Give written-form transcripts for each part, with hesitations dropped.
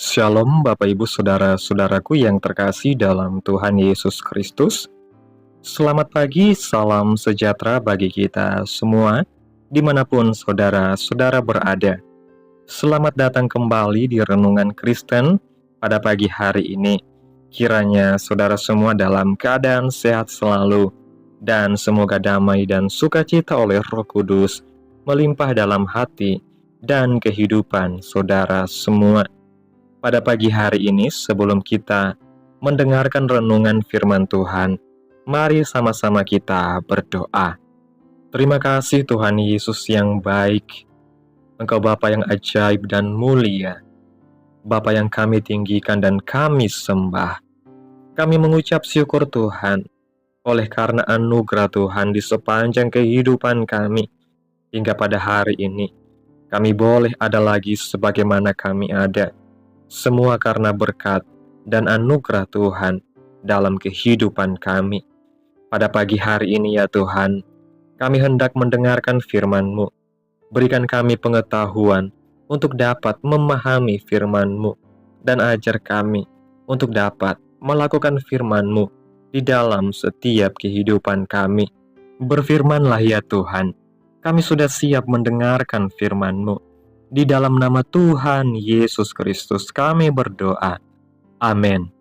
Shalom Bapak Ibu Saudara-saudaraku yang terkasih dalam Tuhan Yesus Kristus. Selamat pagi, salam sejahtera bagi kita semua, dimanapun saudara-saudara berada. Selamat datang kembali di Renungan Kristen pada pagi hari ini. Kiranya saudara semua dalam keadaan sehat selalu, dan semoga damai dan sukacita oleh Roh Kudus melimpah dalam hati dan kehidupan saudara semua. Pada pagi hari ini, sebelum kita mendengarkan renungan firman Tuhan, mari sama-sama kita berdoa. Terima kasih Tuhan Yesus yang baik. Engkau Bapa yang ajaib dan mulia. Bapa yang kami tinggikan dan kami sembah. Kami mengucap syukur Tuhan, oleh karena anugerah Tuhan di sepanjang kehidupan kami. Hingga pada hari ini, kami boleh ada lagi sebagaimana kami ada. Semua karena berkat dan anugerah Tuhan dalam kehidupan kami. Pada pagi hari ini ya Tuhan, kami hendak mendengarkan firman-Mu. Berikan kami pengetahuan untuk dapat memahami firman-Mu, dan ajar kami untuk dapat melakukan firman-Mu di dalam setiap kehidupan kami. Berfirmanlah ya Tuhan, kami sudah siap mendengarkan firman-Mu. Di dalam nama Tuhan Yesus Kristus kami berdoa. Amin.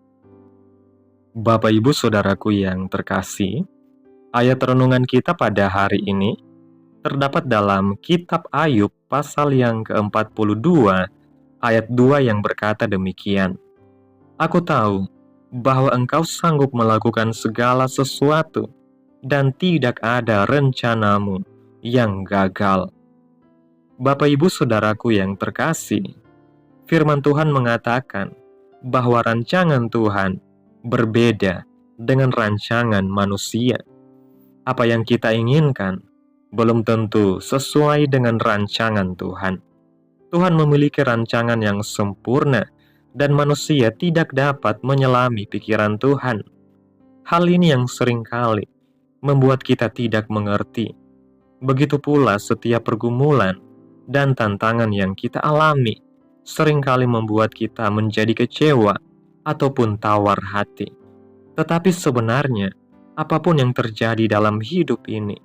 Bapak Ibu Saudaraku yang terkasih, ayat renungan kita pada hari ini terdapat dalam kitab Ayub pasal yang ke-42 ayat 2 yang berkata demikian. Aku tahu bahwa engkau sanggup melakukan segala sesuatu dan tidak ada rencanamu yang gagal. Bapak Ibu Saudaraku yang terkasih, firman Tuhan mengatakan bahwa rancangan Tuhan berbeda dengan rancangan manusia. Apa yang kita inginkan belum tentu sesuai dengan rancangan Tuhan. Tuhan memiliki rancangan yang sempurna dan manusia tidak dapat menyelami pikiran Tuhan. Hal ini yang seringkali membuat kita tidak mengerti. Begitu pula setiap pergumulan dan tantangan yang kita alami seringkali membuat kita menjadi kecewa ataupun tawar hati. Tetapi sebenarnya, apapun yang terjadi dalam hidup ini,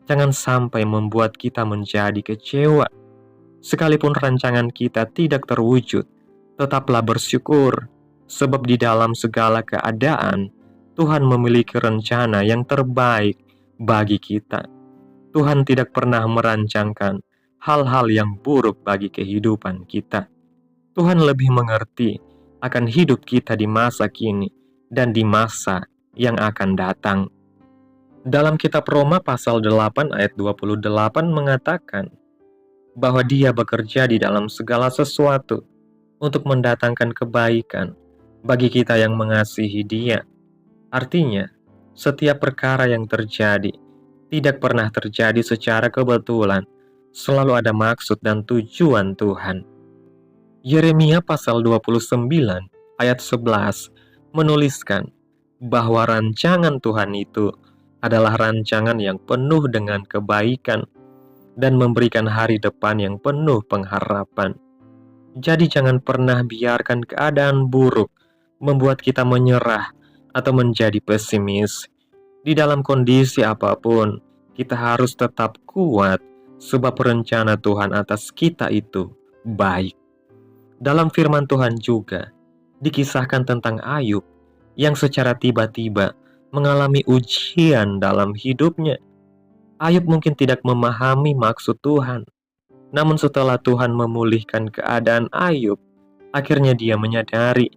jangan sampai membuat kita menjadi kecewa. Sekalipun rancangan kita tidak terwujud, tetaplah bersyukur, sebab di dalam segala keadaan, Tuhan memiliki rencana yang terbaik bagi kita. Tuhan tidak pernah merancangkan hal-hal yang buruk bagi kehidupan kita. Tuhan lebih mengerti akan hidup kita di masa kini dan di masa yang akan datang. Dalam kitab Roma pasal 8 ayat 28 mengatakan bahwa Dia bekerja di dalam segala sesuatu untuk mendatangkan kebaikan bagi kita yang mengasihi Dia. Artinya, setiap perkara yang terjadi tidak pernah terjadi secara kebetulan. Selalu ada maksud dan tujuan Tuhan. Yeremia pasal 29 ayat 11 menuliskan bahwa rancangan Tuhan itu adalah rancangan yang penuh dengan kebaikan dan memberikan hari depan yang penuh pengharapan. Jadi jangan pernah biarkan keadaan buruk membuat kita menyerah atau menjadi pesimis. Di dalam kondisi apapun, kita harus tetap kuat, sebab rencana Tuhan atas kita itu baik. Dalam firman Tuhan juga dikisahkan tentang Ayub yang secara tiba-tiba mengalami ujian dalam hidupnya. Ayub mungkin tidak memahami maksud Tuhan. Namun setelah Tuhan memulihkan keadaan Ayub, akhirnya dia menyadari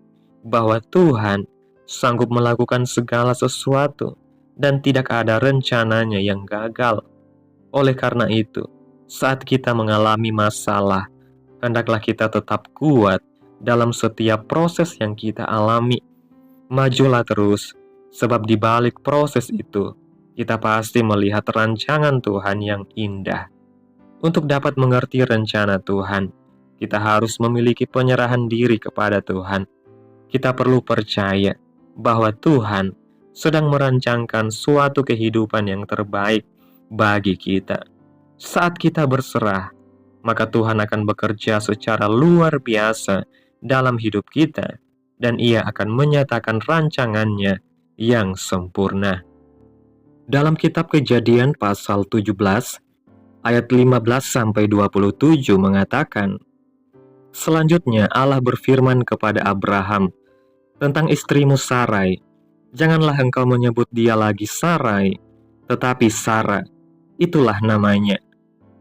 bahwa Tuhan sanggup melakukan segala sesuatu dan tidak ada rencananya yang gagal. Oleh karena itu, saat kita mengalami masalah, hendaklah kita tetap kuat dalam setiap proses yang kita alami. Majulah terus, sebab di balik proses itu, kita pasti melihat rancangan Tuhan yang indah. Untuk dapat mengerti rencana Tuhan, kita harus memiliki penyerahan diri kepada Tuhan. Kita perlu percaya bahwa Tuhan sedang merancangkan suatu kehidupan yang terbaik bagi kita. Saat kita berserah, maka Tuhan akan bekerja secara luar biasa dalam hidup kita, dan Ia akan menyatakan rancangannya yang sempurna. Dalam kitab Kejadian pasal 17, ayat 15-27 mengatakan, selanjutnya Allah berfirman kepada Abraham tentang istrimu Sarai, janganlah engkau menyebut dia lagi Sarai, tetapi Sara, itulah namanya.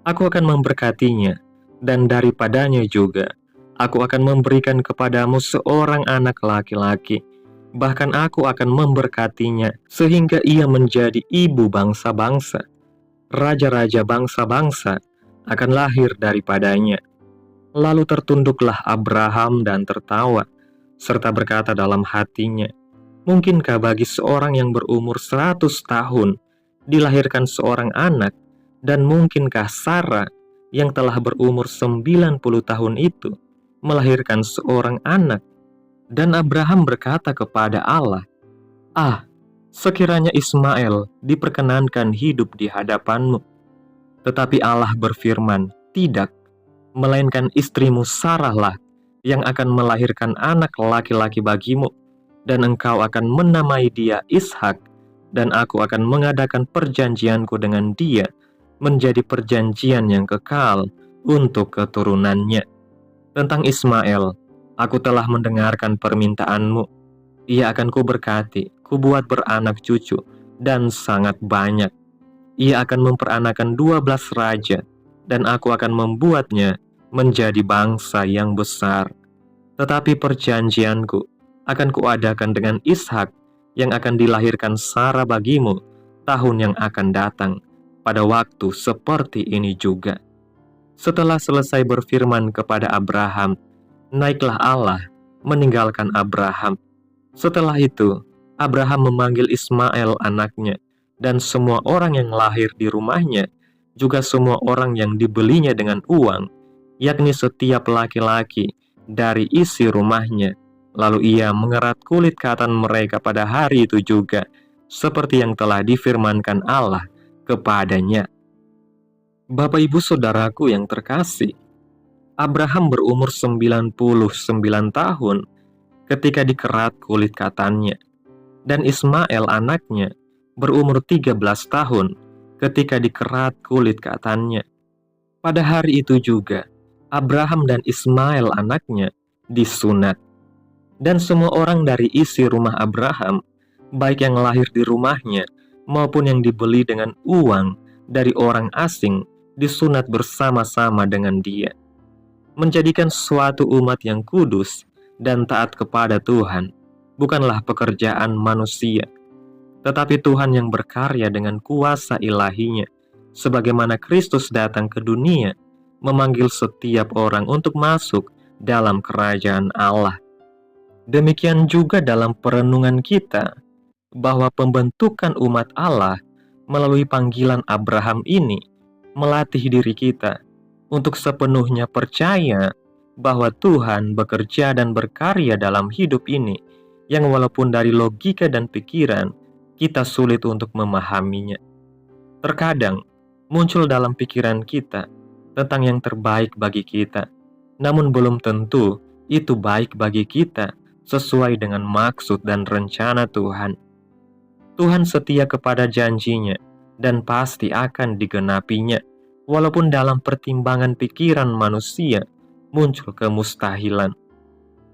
Aku akan memberkatinya, dan daripadanya juga aku akan memberikan kepadamu seorang anak laki-laki. Bahkan aku akan memberkatinya, sehingga ia menjadi ibu bangsa-bangsa. Raja-raja bangsa-bangsa akan lahir daripadanya. Lalu tertunduklah Abraham dan tertawa, serta berkata dalam hatinya, mungkinkah bagi seorang yang berumur 100 tahun dilahirkan seorang anak, dan mungkinkah Sarah yang telah berumur 90 tahun itu melahirkan seorang anak? Dan Abraham berkata kepada Allah, sekiranya Ismail diperkenankan hidup di hadapanmu. Tetapi Allah berfirman, tidak, melainkan istrimu Sarah lah yang akan melahirkan anak laki-laki bagimu, dan engkau akan menamai dia Ishak, dan aku akan mengadakan perjanjianku dengan dia menjadi perjanjian yang kekal untuk keturunannya. Tentang Ismail, aku telah mendengarkan permintaanmu. Ia akan kuberkati, kubuat beranak cucu, dan sangat banyak. Ia akan memperanakan 12 raja, dan aku akan membuatnya menjadi bangsa yang besar. Tetapi perjanjianku akan kuadakan dengan Ishak, yang akan dilahirkan Sarah bagimu tahun yang akan datang, pada waktu seperti ini juga. Setelah selesai berfirman kepada Abraham, naiklah Allah meninggalkan Abraham. Setelah itu, Abraham memanggil Ismail anaknya, dan semua orang yang lahir di rumahnya, juga semua orang yang dibelinya dengan uang, yakni setiap laki-laki dari isi rumahnya. Lalu ia mengerat kulit katan mereka pada hari itu juga, seperti yang telah difirmankan Allah kepadanya. Bapak Ibu Saudaraku yang terkasih, Abraham berumur 99 tahun ketika dikerat kulit katannya, dan Ismail anaknya berumur 13 tahun ketika dikerat kulit katannya. Pada hari itu juga, Abraham dan Ismail anaknya disunat. Dan semua orang dari isi rumah Abraham, baik yang lahir di rumahnya maupun yang dibeli dengan uang dari orang asing, disunat bersama-sama dengan dia, menjadikan suatu umat yang kudus dan taat kepada Tuhan. Bukanlah pekerjaan manusia, tetapi Tuhan yang berkarya dengan kuasa ilahinya, sebagaimana Kristus datang ke dunia, memanggil setiap orang untuk masuk dalam kerajaan Allah. Demikian juga dalam perenungan kita, bahwa pembentukan umat Allah melalui panggilan Abraham ini melatih diri kita untuk sepenuhnya percaya bahwa Tuhan bekerja dan berkarya dalam hidup ini, yang walaupun dari logika dan pikiran kita sulit untuk memahaminya. Terkadang muncul dalam pikiran kita tentang yang terbaik bagi kita, namun belum tentu itu baik bagi kita sesuai dengan maksud dan rencana Tuhan. Tuhan setia kepada janjinya dan pasti akan digenapinya, walaupun dalam pertimbangan pikiran manusia muncul kemustahilan.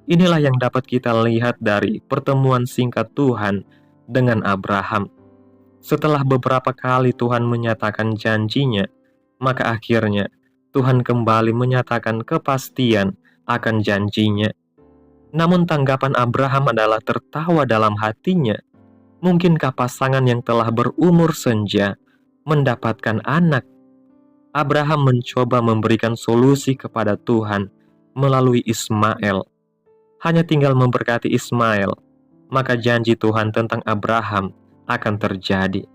Inilah yang dapat kita lihat dari pertemuan singkat Tuhan dengan Abraham. Setelah beberapa kali Tuhan menyatakan janjinya, maka akhirnya Tuhan kembali menyatakan kepastian akan janjinya. Namun tanggapan Abraham adalah tertawa dalam hatinya. Mungkinkah pasangan yang telah berumur senja mendapatkan anak? Abraham mencoba memberikan solusi kepada Tuhan melalui Ismail. Hanya tinggal memberkati Ismail, maka janji Tuhan tentang Abraham akan terjadi.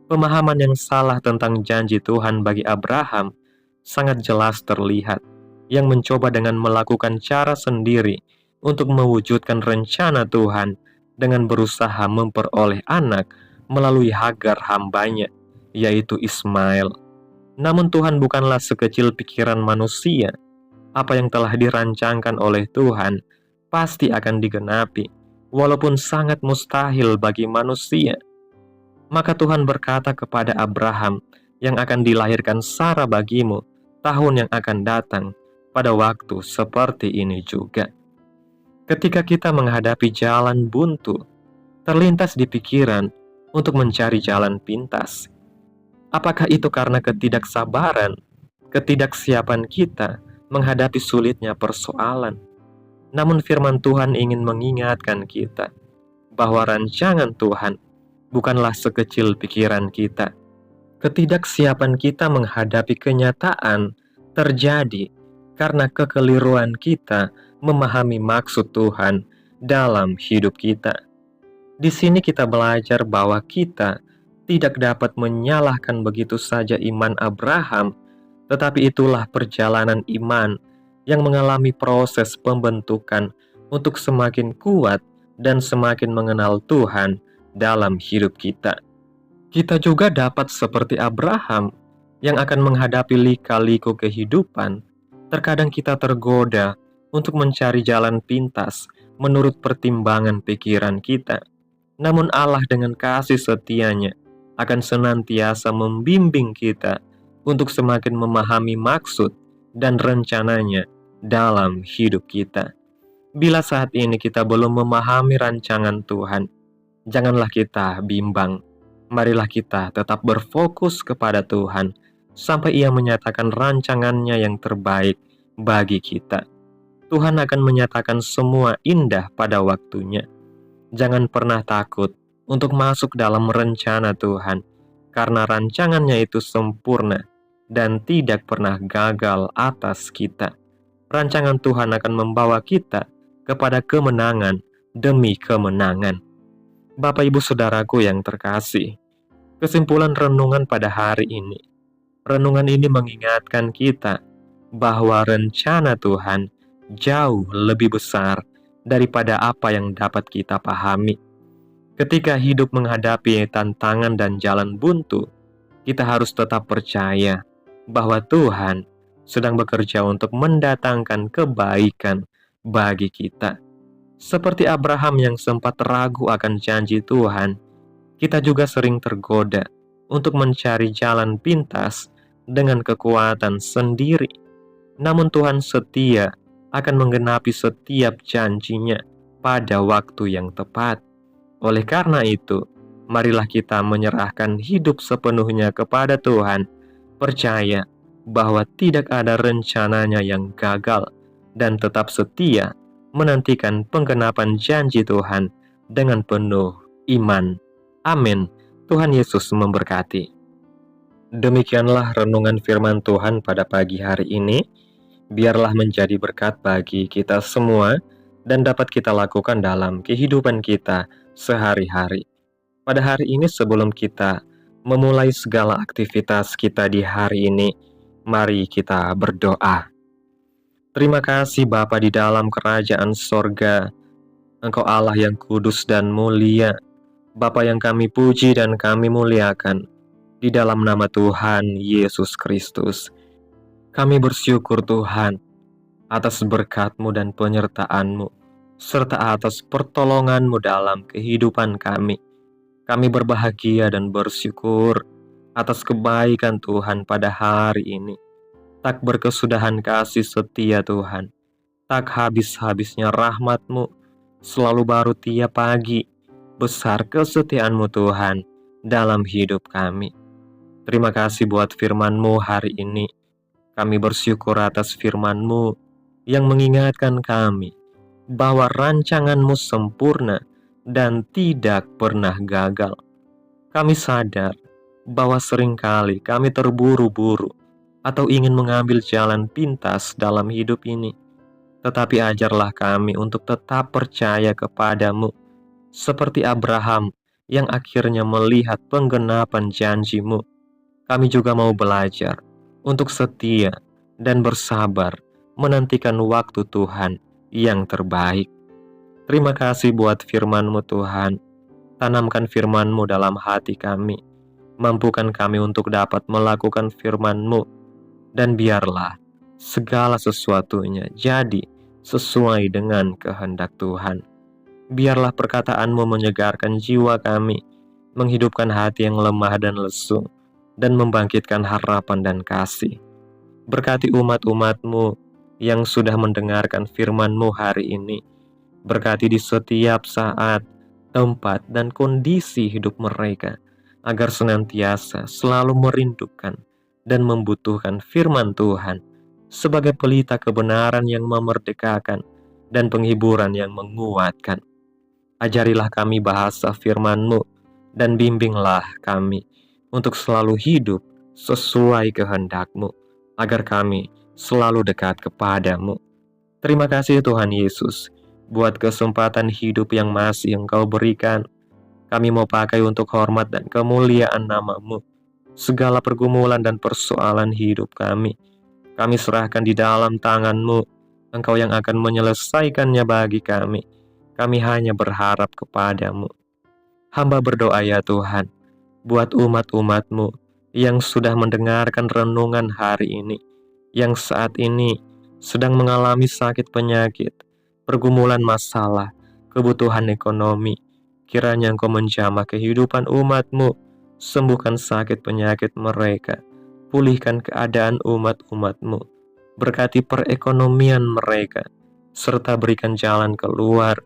Pemahaman yang salah tentang janji Tuhan bagi Abraham sangat jelas terlihat, yang mencoba dengan melakukan cara sendiri untuk mewujudkan rencana Tuhan dengan berusaha memperoleh anak melalui Hagar hambanya, yaitu Ismail. Namun Tuhan bukanlah sekecil pikiran manusia. Apa yang telah dirancangkan oleh Tuhan pasti akan digenapi, walaupun sangat mustahil bagi manusia. Maka Tuhan berkata kepada Abraham yang akan dilahirkan Sara bagimu tahun yang akan datang pada waktu seperti ini juga. Ketika kita menghadapi jalan buntu, terlintas di pikiran untuk mencari jalan pintas. Apakah itu karena ketidaksabaran, ketidaksiapan kita menghadapi sulitnya persoalan? Namun firman Tuhan ingin mengingatkan kita bahwa rancangan Tuhan bukanlah sekecil pikiran kita. Ketidaksiapan kita menghadapi kenyataan terjadi karena kekeliruan kita memahami maksud Tuhan dalam hidup kita. Di sini kita belajar bahwa kita tidak dapat menyalahkan begitu saja iman Abraham, tetapi itulah perjalanan iman yang mengalami proses pembentukan untuk semakin kuat dan semakin mengenal Tuhan dalam hidup kita. Kita juga dapat seperti Abraham yang akan menghadapi lika-liku kehidupan. Terkadang kita tergoda untuk mencari jalan pintas menurut pertimbangan pikiran kita. Namun Allah dengan kasih setianya akan senantiasa membimbing kita untuk semakin memahami maksud dan rencananya dalam hidup kita. Bila saat ini kita belum memahami rancangan Tuhan, janganlah kita bimbang. Marilah kita tetap berfokus kepada Tuhan sampai Ia menyatakan rancangannya yang terbaik bagi kita. Tuhan akan menyatakan semua indah pada waktunya. Jangan pernah takut untuk masuk dalam rencana Tuhan, karena rancangannya itu sempurna dan tidak pernah gagal atas kita. Rancangan Tuhan akan membawa kita kepada kemenangan demi kemenangan. Bapak Ibu Saudaraku yang terkasih, kesimpulan renungan pada hari ini. Renungan ini mengingatkan kita bahwa rencana Tuhan jauh lebih besar daripada apa yang dapat kita pahami. Ketika hidup menghadapi tantangan dan jalan buntu, kita harus tetap percaya bahwa Tuhan sedang bekerja untuk mendatangkan kebaikan bagi kita. Seperti Abraham yang sempat ragu akan janji Tuhan, kita juga sering tergoda untuk mencari jalan pintas dengan kekuatan sendiri. Namun Tuhan setia akan menggenapi setiap janjinya pada waktu yang tepat. Oleh karena itu, marilah kita menyerahkan hidup sepenuhnya kepada Tuhan, percaya bahwa tidak ada rencananya yang gagal, dan tetap setia menantikan penggenapan janji Tuhan dengan penuh iman. Amin. Tuhan Yesus memberkati. Demikianlah renungan firman Tuhan pada pagi hari ini. Biarlah menjadi berkat bagi kita semua dan dapat kita lakukan dalam kehidupan kita sehari-hari. Pada hari ini sebelum kita memulai segala aktivitas kita di hari ini, mari kita berdoa. Terima kasih Bapa di dalam kerajaan sorga. Engkau Allah yang kudus dan mulia. Bapa yang kami puji dan kami muliakan. Di dalam nama Tuhan Yesus Kristus. Kami bersyukur Tuhan atas berkat-Mu dan penyertaan-Mu, serta atas pertolongan-Mu dalam kehidupan kami. Kami berbahagia dan bersyukur atas kebaikan Tuhan pada hari ini. Tak berkesudahan kasih setia Tuhan, tak habis-habisnya rahmat-Mu, selalu baru tiap pagi. Besar kesetiaan-Mu Tuhan dalam hidup kami. Terima kasih buat firman-Mu hari ini. Kami bersyukur atas firman-Mu yang mengingatkan kami bahwa rancangan-Mu sempurna dan tidak pernah gagal. Kami sadar bahwa seringkali kami terburu-buru atau ingin mengambil jalan pintas dalam hidup ini. Tetapi ajarlah kami untuk tetap percaya kepada-Mu, seperti Abraham yang akhirnya melihat penggenapan janji-Mu. Kami juga mau belajar untuk setia dan bersabar menantikan waktu Tuhan yang terbaik. Terima kasih buat firman-Mu Tuhan. Tanamkan firman-Mu dalam hati kami. Mampukan kami untuk dapat melakukan firman-Mu. Dan biarlah segala sesuatunya jadi sesuai dengan kehendak Tuhan. Biarlah perkataan-Mu menyegarkan jiwa kami, menghidupkan hati yang lemah dan lesu, dan membangkitkan harapan dan kasih. Berkati umat-umat-Mu yang sudah mendengarkan firman-Mu hari ini. Berkati di setiap saat, tempat, dan kondisi hidup mereka, agar senantiasa selalu merindukan dan membutuhkan firman Tuhan sebagai pelita kebenaran yang memerdekakan dan penghiburan yang menguatkan. Ajarilah kami bahasa firman-Mu dan bimbinglah kami untuk selalu hidup sesuai kehendak-Mu, agar kami selalu dekat kepadamu. Terima kasih Tuhan Yesus, buat kesempatan hidup yang masih Engkau berikan. Kami mau pakai untuk hormat dan kemuliaan nama-Mu. Segala pergumulan dan persoalan hidup kami serahkan di dalam tangan-Mu. Engkau yang akan menyelesaikannya bagi kami. Kami hanya berharap kepadamu. Hamba berdoa ya Tuhan, buat umat-umat-Mu yang sudah mendengarkan renungan hari ini, yang saat ini sedang mengalami sakit penyakit, pergumulan masalah, kebutuhan ekonomi. Kiranya Engkau menjamah kehidupan umat-Mu, sembuhkan sakit penyakit mereka, pulihkan keadaan umat-umat-Mu, berkati perekonomian mereka, serta berikan jalan keluar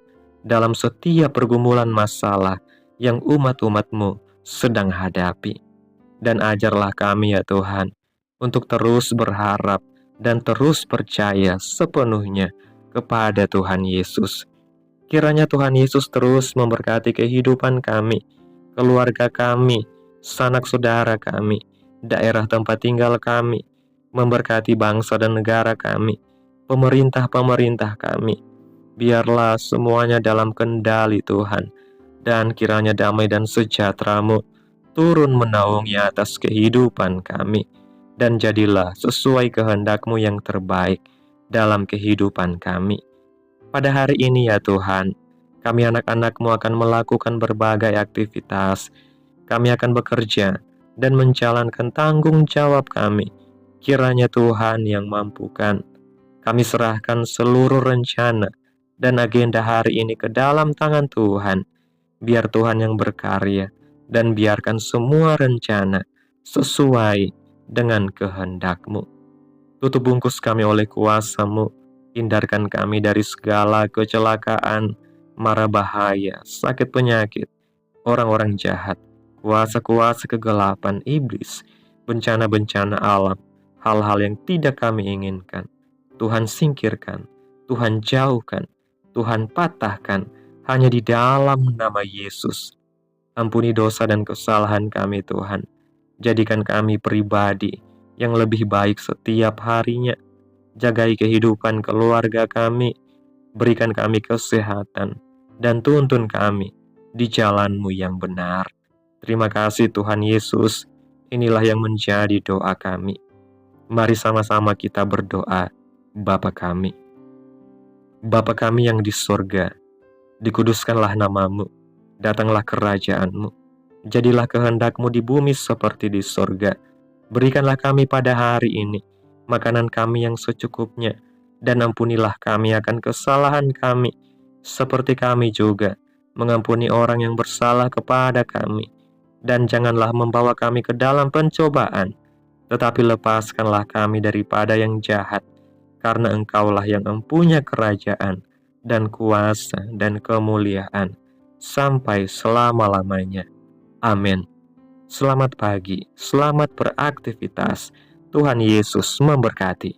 dalam setiap pergumulan masalah yang umat-umat-Mu sedang hadapi. Dan ajarlah kami ya Tuhan, untuk terus berharap dan terus percaya sepenuhnya kepada Tuhan Yesus. Kiranya Tuhan Yesus terus memberkati kehidupan kami, keluarga kami, sanak saudara kami, daerah tempat tinggal kami, memberkati bangsa dan negara kami, pemerintah-pemerintah kami. Biarlah semuanya dalam kendali Tuhan, dan kiranya damai dan sejahtera-Mu turun menaungi atas kehidupan kami, dan jadilah sesuai kehendak-Mu yang terbaik dalam kehidupan kami. Pada hari ini ya Tuhan, kami anak-anak-Mu akan melakukan berbagai aktivitas. Kami akan bekerja dan menjalankan tanggung jawab kami. Kiranya Tuhan yang mampukan. Kami serahkan seluruh rencana dan agenda hari ini ke dalam tangan Tuhan. Biar Tuhan yang berkarya, dan biarkan semua rencana sesuai dengan kehendak-Mu. Tutup bungkus kami oleh kuasa-Mu, hindarkan kami dari segala kecelakaan, mara bahaya, sakit penyakit, orang-orang jahat, kuasa-kuasa kegelapan iblis, bencana-bencana alam, hal-hal yang tidak kami inginkan. Tuhan singkirkan, Tuhan jauhkan, Tuhan patahkan, hanya di dalam nama Yesus. Ampuni dosa dan kesalahan kami Tuhan. Jadikan kami pribadi yang lebih baik setiap harinya. Jagai kehidupan keluarga kami. Berikan kami kesehatan dan tuntun kami di jalan-Mu yang benar. Terima kasih Tuhan Yesus. Inilah yang menjadi doa kami. Mari sama-sama kita berdoa. Bapa kami. Bapa kami yang di surga, dikuduskanlah nama-Mu, datanglah kerajaan-Mu, jadilah kehendak-Mu di bumi seperti di surga. Berikanlah kami pada hari ini makanan kami yang secukupnya, dan ampunilah kami akan kesalahan kami, seperti kami juga mengampuni orang yang bersalah kepada kami. Dan janganlah membawa kami ke dalam pencobaan, tetapi lepaskanlah kami daripada yang jahat, karena Engkaulah yang mempunyai kerajaan dan kuasa dan kemuliaan sampai selama-lamanya. Amin. Selamat pagi, selamat beraktivitas. Tuhan Yesus memberkati.